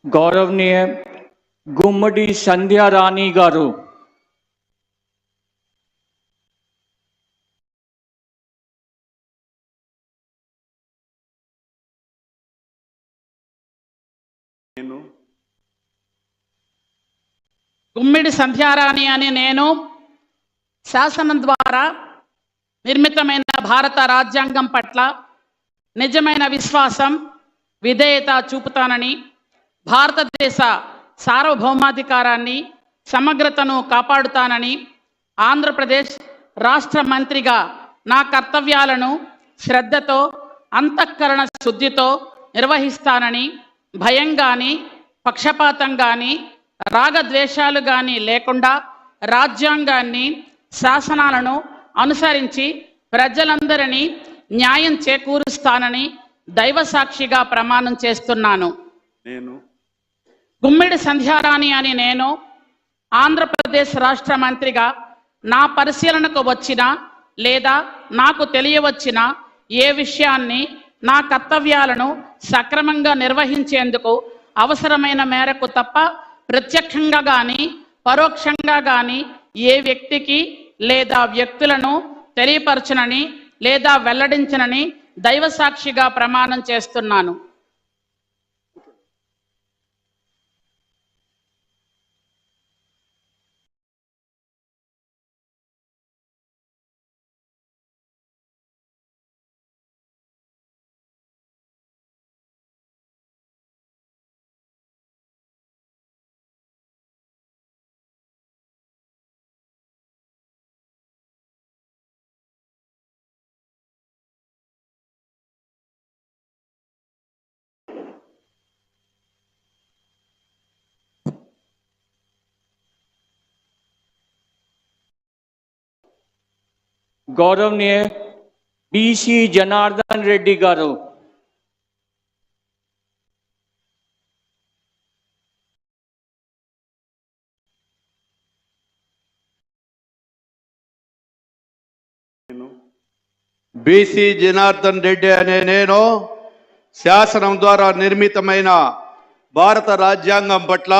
गौरवनीय गुम्मडी संध्या रानी गारू, గుమ్మిడి సంధ్యారాణి అని నేను శాసనం ద్వారా నిర్మితమైన భారత రాజ్యాంగం పట్ల నిజమైన విశ్వాసం విధేయత చూపుతానని, భారతదేశ సార్వభౌమాధికారాన్ని సమగ్రతను కాపాడుతానని, ఆంధ్రప్రదేశ్ రాష్ట్ర మంత్రిగా నా కర్తవ్యాలను శ్రద్ధతో అంతఃకరణ శుద్ధితో నిర్వహిస్తానని, భయం కానీ పక్షపాతం కానీ రాగద్వేషాలు కానీ లేకుండా రాజ్యాంగాన్ని శాసనాలను అనుసరించి ప్రజలందరినీ న్యాయం చేకూరుస్తానని దైవ సాక్షిగా ప్రమాణం చేస్తున్నాను. గుమ్మిడి సంధ్యారాణి అని నేను ఆంధ్రప్రదేశ్ రాష్ట్ర మంత్రిగా నా పరిశీలనకు వచ్చిన లేదా నాకు తెలియవచ్చిన ఏ విషయాన్ని నా కర్తవ్యాలను సక్రమంగా నిర్వహించేందుకు అవసరమైన మేరకు తప్ప ప్రత్యక్షంగా కానీ పరోక్షంగా కానీ ఏ వ్యక్తికి లేదా వ్యక్తులను తెలియపరచనని లేదా వెల్లడించనని దైవ సాక్షిగా ప్రమాణం చేస్తున్నాను. गौरवनीय बीसी जनार्दन रेड्डी गारू, बीसी जनार्दन रेड्डी अने नेनु శాసనం ద్వారా నిర్మితమైన భారత రాజ్యాంగం పట్ల